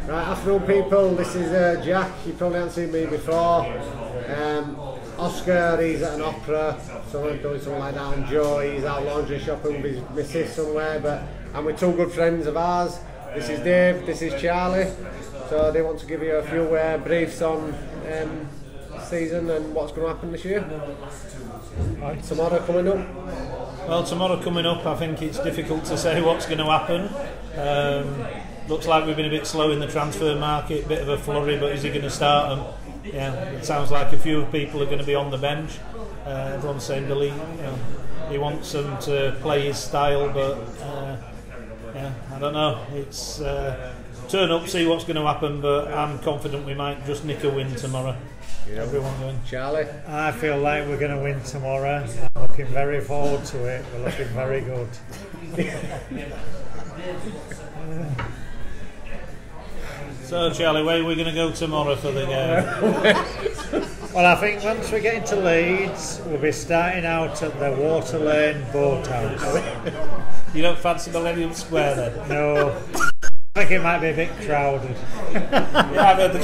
Right, afternoon people, this is Jack, you probably haven't seen me before. Oscar, he's at an opera, someone doing something like that, and Joe, he's out laundry shopping with his missus somewhere, and we're two good friends of ours. This is Dave, this is Charlie, so they want to give you a few briefs on season and what's going to happen this year. Right. Tomorrow coming up? Well, tomorrow coming up, I think it's difficult to say what's going to happen. Looks like we've been a bit slow in the transfer market, bit of a flurry, but is he going to start them? Yeah, it sounds like a few people are going to be on the bench. Everyone's saying he wants them to play his style, but yeah, I don't know. It's turn up, see what's going to happen, but I'm confident we might just nick a win tomorrow. Yeah. Everyone going. Charlie? I feel like we're going to win tomorrow. I'm looking very forward to it. We're looking very good. So, Charlie, where are we going to go tomorrow for the game? Well, I think once we get into Leeds, we'll be starting out at the Water Lane Boathouse. You don't fancy Millennium Square then? No. I think it might be a bit crowded. Yeah, I've heard the...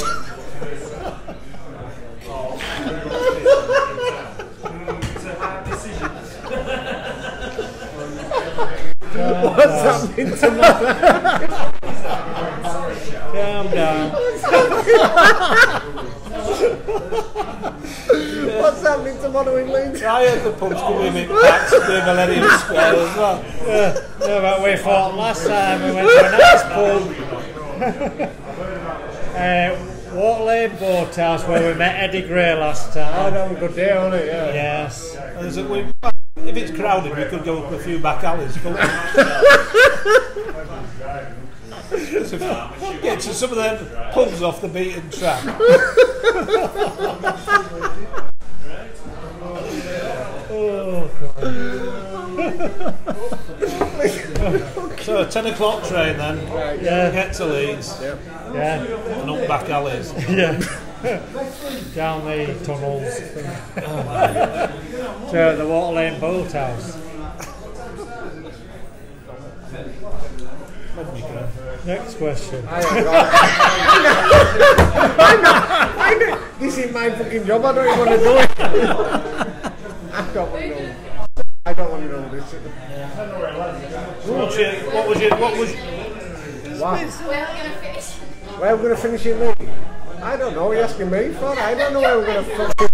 What's happening tomorrow? Calm down. What's happening tomorrow in Leeds? I heard the pub's going to be a bit packed at the Millennium Square as well. Yeah, but we thought last time we went to a nice pub. Water Lane Boathouse where we met Eddie Gray last time. Oh, that was a good day, wasn't it? Yeah. Yes. If it's crowded, we could go up a few back alleys. Get to some of them pubs off the beaten track. Oh, God. So a 10 o'clock train then. Right, yeah. Get to Leeds. Yeah. Yeah. And up back alleys. Yeah. Down the tunnels. To the Water Lane Boathouse. Next question. This is my fucking job, I don't even want to do it. I don't want to know this. What was your What? Where are we going to finish in League? I don't know, you're asking me for? I don't know where we're going to fucking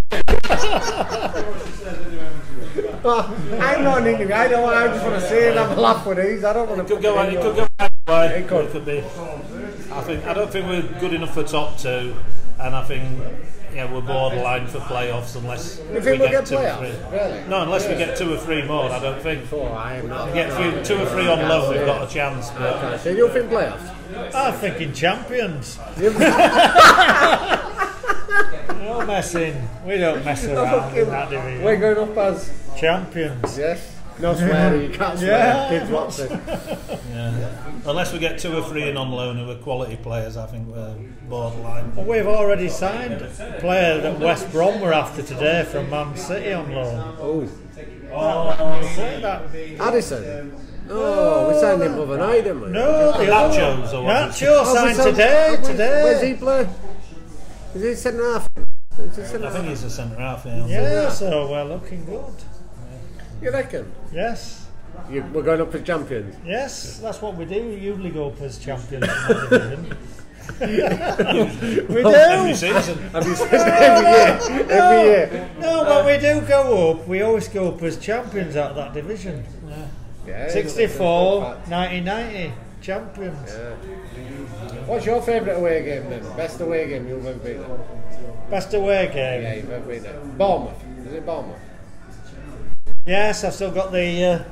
I'm not an interview, I just want to say and have a laugh with these. I don't want to. It could go It could be. I don't think we're good enough for top two, and I think we're borderline for playoffs unless we get 2 or 3. Really? No, unless we get 2 or 3 more. I don't think. I am not. If we get 2 or 3 on loan, we've got a chance. But So you think playoffs? I'm thinking champions. No messing. We don't mess around in that division. We're going up as champions. Yes. No swearing, you can't swear. Yeah. Kids watching. yeah. Unless we get 2 or 3 in on loan who are quality players, I think we're borderline. Well, we've already signed a player that West Brom were after today from Man City on loan. Say that. Addison. Oh, we signed him overnight, didn't we? No, the Nachos or what? Nacho signed today. Where's he play? Is he centre half? I think he's a centre half. Yeah, so we're looking good. You reckon? Yes. We're going up as champions? Yes, that's what we do. We usually go up as champions in the division. We do. Every season. Every year. No, but we do go up. We always go up as champions out of that division. Yeah, 64, 1990, champions. Yeah. What's your favourite away game then? Best away game you've ever been at? Best away game? Yeah, you've ever been at. Bournemouth. Is it Bournemouth? Yes, I've still got the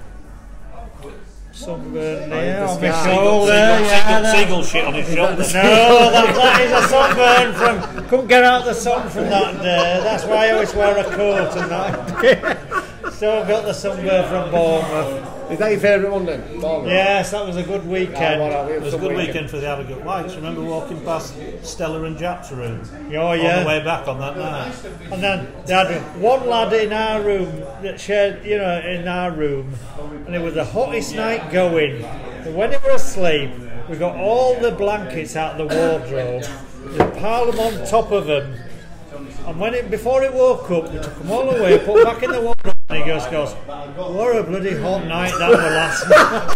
sunburn there on my Seagull shoulder. seagull shit on his shoulder. No, that is a sunburn from. Couldn't get out the sun from that day. That's why I always wear a coat and that. Still got the sunburn from Bournemouth. Is that your favourite one then? Bournemouth? Yes, that was a good weekend. It was a good weekend for the Harrogate Whites. Remember walking past Stella and Jack's room? Oh, yeah. On the way back on that night. And then they had one lad in our room that shared, in our room, and it was the hottest night going. And when they were asleep, We got all the blankets out of the wardrobe. We piled them on top of them. And before he woke up, we took them all away, put them back in the wardrobe, and he goes, what a bloody hot night that was last night.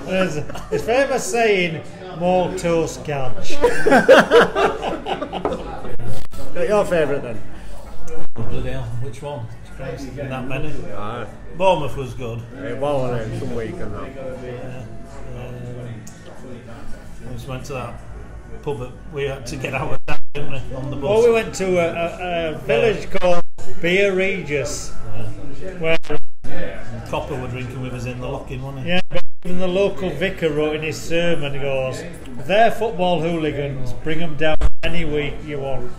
There's his famous saying, more toast gadge. Your favourite then? Bloody hell, which one? Christ, that many? Bournemouth was good. Well, some week and that. We just went to that pub that we had to get out of that, didn't we, on the bus? Well, we went to a village called Beer Regis, where Copper were drinking with us in the lock-in, wasn't he? yeah, but even the local vicar wrote in his sermon, he goes, if they're football hooligans, bring them down any week you want.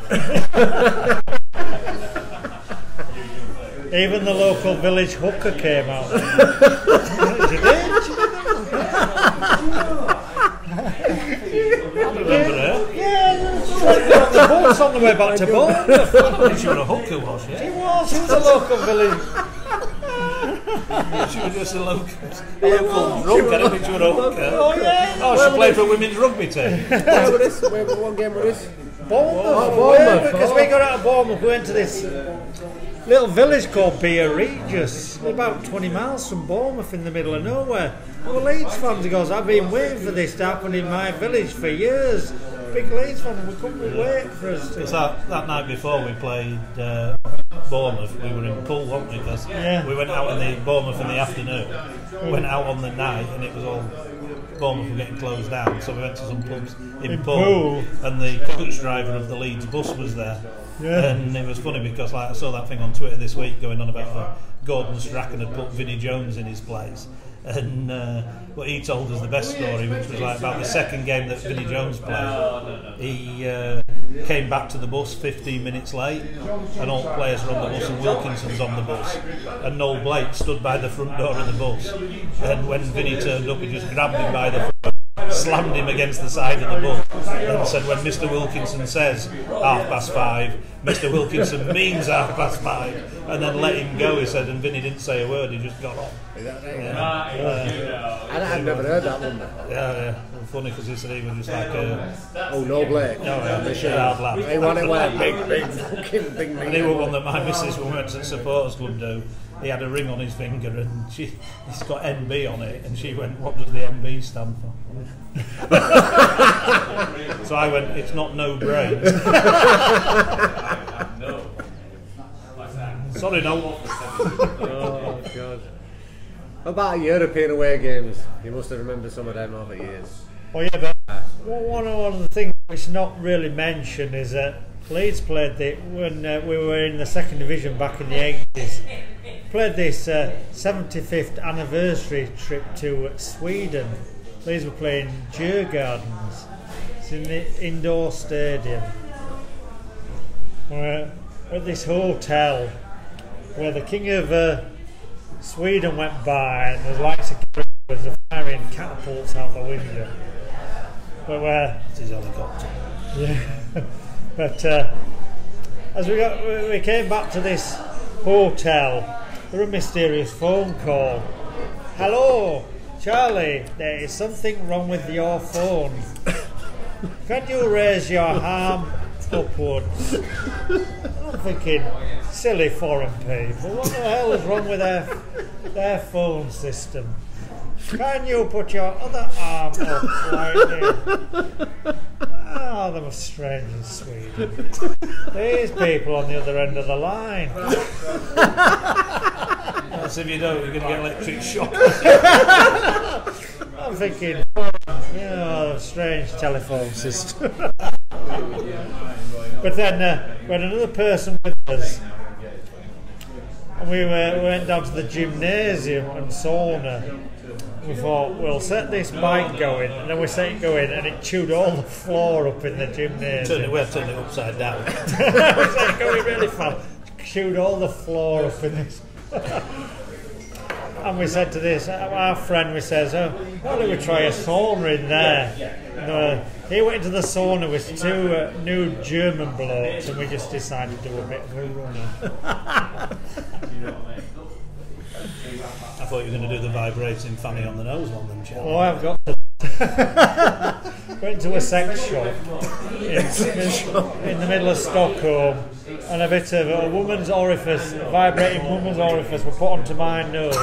Even the local village hooker came out. She did. I remember her. Yeah, she went on the boats on the way back to Bournemouth. She was a hooker, was she? She was a local village. She was just a local drunk. I don't think she was a hooker. Oh, yeah. Oh, she played for a women's rugby team. Where was this? What game was this? Bournemouth. Because we got out of Bournemouth, we went to this little village called Beer Regis, about 20 miles from Bournemouth in the middle of nowhere. Well, Leeds fans, he goes, I've been waiting for this to happen in my village for years. Big Leeds fan, we couldn't wait for us to... It's that night before we played Bournemouth, we were in Poole, weren't we? Because we went out in the Bournemouth in the afternoon, went out on the night, and it was all... Bournemouth were getting closed down, so we went to some pubs in Poole, and the coach driver of the Leeds bus was there. Yeah. And it was funny because I saw that thing on Twitter this week going on about Gordon Strachan had put Vinnie Jones in his place. And what he told us the best story, which was like about the second game that Vinnie Jones played. He came back to the bus 15 minutes late, and all the players were on the bus, and Wilkinson's on the bus, and Noel Blake stood by the front door of the bus, and when Vinnie turned up, he just grabbed him by the front, slammed him against the side of the bus, and said, when Mr. Wilkinson says 5:30, Mr. Wilkinson means 5:30, and then let him go, he said, and Vinnie didn't say a word, he just got on. I've never heard that one. Yeah. Funny because he said he was just like no Blake. Hard lad. He wanted one big fucking thing. And he was one that my missus, when we went to the supporters club, do. He had a ring on his finger and he's got NB on it, and she went, what does the NB stand for? So I went, it's not no brains. Sorry, no. Oh God. What about European away games? You must have remembered some of them over years. Oh yeah, but one of the things which not really mentioned is that Leeds played when we were in the second division back in the 80s. Played this 75th anniversary trip to Sweden. Leeds were playing Djurgårdens. It's in the indoor stadium. We're at this hotel where the King of Sweden went by, and the lights of was firing catapults out the window. But it's his helicopter. Yeah. But as we came back to this hotel, there was a mysterious phone call. Hello, Charlie. There is something wrong with your phone. Can you raise your arm upwards? I'm thinking, silly foreign people, what the hell is wrong with their phone system? Can you put your other arm up slightly? Oh, they were strange in Sweden. These people on the other end of the line. That's if you don't, you're going to get electric shock. I'm thinking, strange telephone system. But then we had another person with us, and we went down to the gymnasium and sauna. We thought, we'll set this bike going, and then we set it going, and it chewed all the floor up in the gymnasium. We had to turn it upside down. We set it going really fast, chewed all the floor up in this. And we said to this, our friend, we says, why don't we try a sauna in there? And, he went into the sauna with two nude German blokes, and we just decided to do a bit of a runner. I thought you were going to do the vibrating fanny on the nose one then, Charlie. Oh, I've got to. Went to a sex shop in the middle of Stockholm, and a bit of a woman's orifice, a vibrating woman's orifice, were put onto my nose.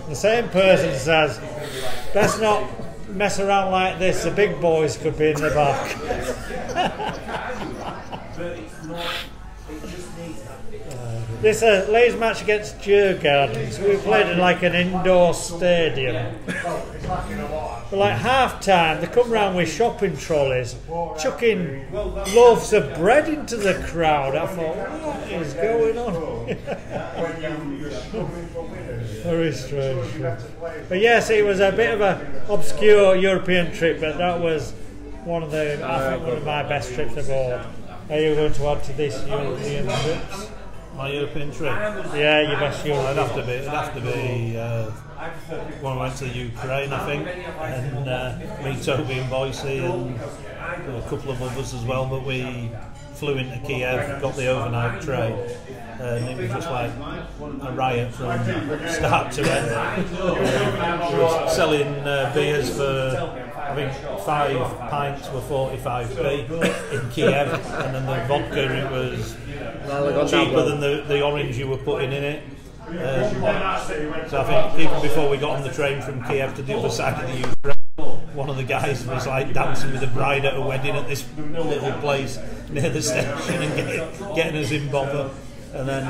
The same person says, "Let's not mess around like this, the big boys could be in the back." This Leeds match against Djurgården, so we played in like an indoor stadium. But like half time, they come round with shopping trolleys, chucking loaves of bread into the crowd. I thought, what is going on? Very strange. But yes, it was a bit of an obscure European trip, but that was one of my best trips of all. Are you going to add to this European trips? My European trip? Yeah, your best European. It'd have to be when I went to Ukraine, I think, and me, Toby and Boise, and a couple of others as well. But we flew into Kiev, got the overnight train, and it was just like a riot from start to end. We were selling beers for, I think 5 pints were 45p in Kiev, and then the vodka, it was cheaper than the orange you were putting in it. So I think even before we got on the train from Kiev to the other side of the Ukraine, one of the guys was like dancing with the bride at a wedding at this little place near the station and getting us in bother. And then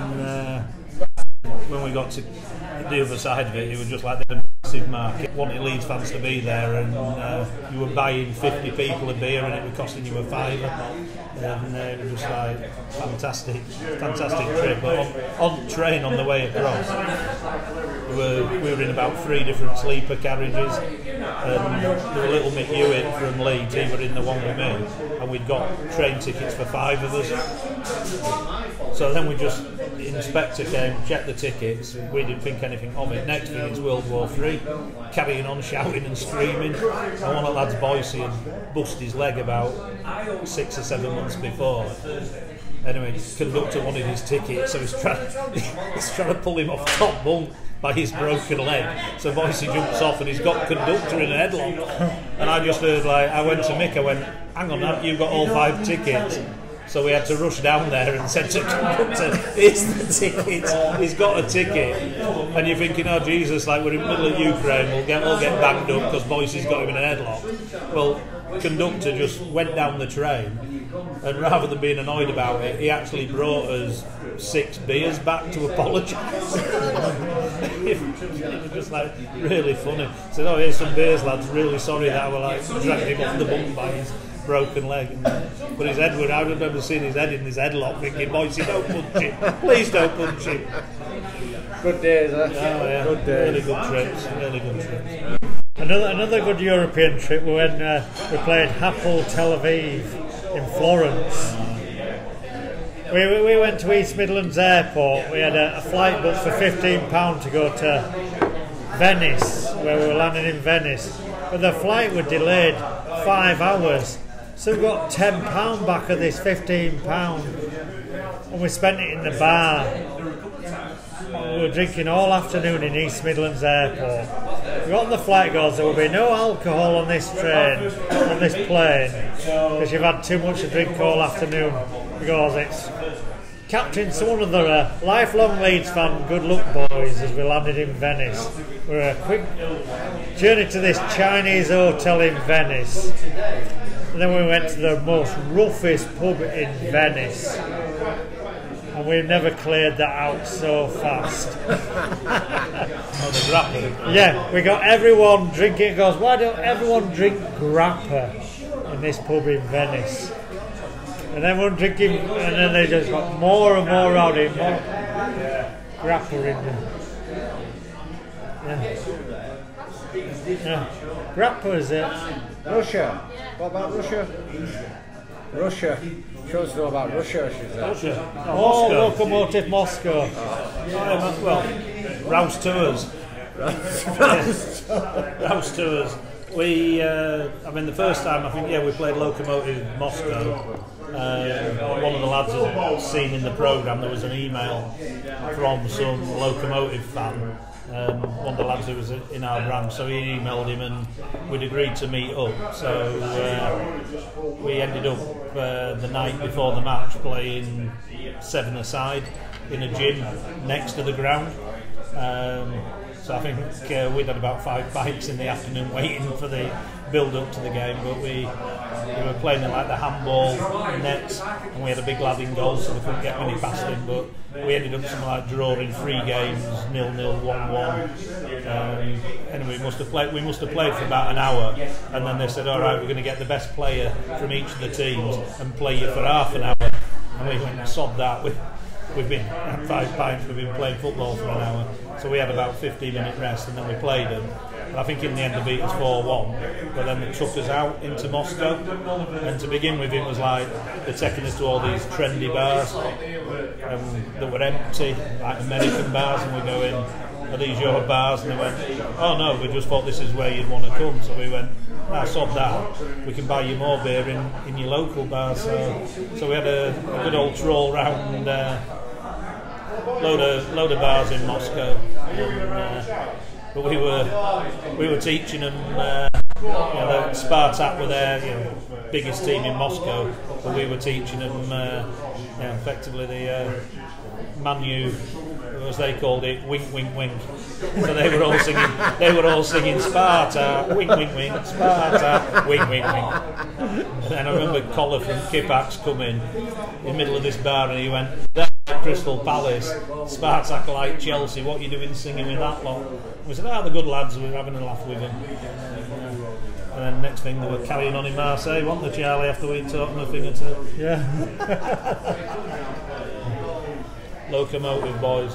when we got to the other side of it, it was just like the massive market, wanting Leeds fans to be there, and you were buying 50 people a beer and it was costing you a £5. And it was just like fantastic trip. But on train on the way across, we were in about 3 different sleeper carriages, and there were little Mick Hewitt from Leeds, he were in the one with me, and we'd got train tickets for 5 of us. So then the inspector came, checked the tickets, we didn't think anything of it. Next thing it's World War III, carrying on shouting and screaming. And one of the lads, Boise, had busted his leg about 6 or 7 months before. Anyway, the conductor wanted his ticket, so he's trying to pull him off top bunk by his broken leg. So Boise jumps off and he's got conductor in a headlock. And I just heard, like, I went to Mick, I went, hang on, you've got all 5 tickets. So we had to rush down there and said to the conductor, here's the ticket, he's got a ticket. And you're thinking, oh Jesus, like we're in the middle of Ukraine, we'll all get banged up because Boise's got him in an headlock. Well, conductor just went down the train, and rather than being annoyed about it, he actually brought us 6 beers back to apologise. It was just like really funny. Said, oh, here's some beers, lads, really sorry that I were like dragging him off the bunk by his broken leg. But his head, I remember seeing his head in his headlock thinking, Boise, don't punch him, please don't punch him. Good days, huh? Oh yeah, good days. Really good trips. Another good European trip when we played Tel Aviv in Florence. We went to East Midlands Airport. We had a flight booked for £15 to go to Venice, where we were landing in Venice. But the flight was delayed 5 hours. So we got £10 back of this £15, and we spent it in the bar. We were drinking all afternoon in East Midlands Airport. We got on the flight, goes, there will be no alcohol on this train, on this plane, because you've had too much to drink all afternoon. Because it's Captain, so one of the lifelong Leeds fan, good luck boys, as we landed in Venice. We were a quick journey to this Chinese hotel in Venice. And then we went to the most roughest pub in Venice. And we've never cleared that out so fast. Oh, the grappa. Yeah, we got everyone drinking. It goes, why don't everyone drink grappa in this pub in Venice? And everyone drinking, and then they just got more and more rowdy, more grappa in them. Yeah. Grappa is it? Russia. What about Russia? Russia. She wants to know about Russia, she said. Russia. Oh, Lokomotiv Moscow. Well, Rouse Tours. Rouse Tours. I mean, the first time I think we played Lokomotiv Moscow. One of the lads had seen in the programme there was an email from some Lokomotiv fan. One of the lads who was in our branch, so he emailed him and we'd agreed to meet up. So we ended up the night before the match playing 7-a-side in a gym next to the ground. So I think we'd had about 5 pints in the afternoon waiting for the build up to the game, but we were playing in like the handball nets and we had a big lad in goal, so we couldn't get many past him, but we ended up something like drawing 3 games, 0-0, 1-1. Anyway, we must have played for about an hour, and then they said, all right, we're going to get the best player from each of the teams and play you for half an hour, and we went, sod that. We've been at 5 pints, we've been playing football for an hour, so we had about a 15-minute rest and then we played them. And I think in the end they beat us 4-1, but then they took us out into Moscow, and to begin with it was like they're taking us to all these trendy bars that were empty, like American bars, and we're going, are these your bars? And they went, oh no, we just thought this is where you'd want to come. So we went, nah, sod that, we can buy you more beer in your local bars. So we had a good old troll round, load of bars in Moscow, but we were teaching them. The Spartak were their biggest team in Moscow, but we were teaching them effectively the Manu, as they called it, wink, wink, wink. So they were all singing Sparta, wink, wink, wink, Sparta, wink, wink, wink. And I remember Conor from Kipax come in the middle of this bar and he went, that's Crystal Palace, Spartak like Chelsea, what are you doing singing with that lot? We said, the good lads, we were having a laugh with them. And then next thing they were carrying on in Marseille, weren't they, Charlie, after we taught them a thing or two? Yeah. Lokomotiv boys.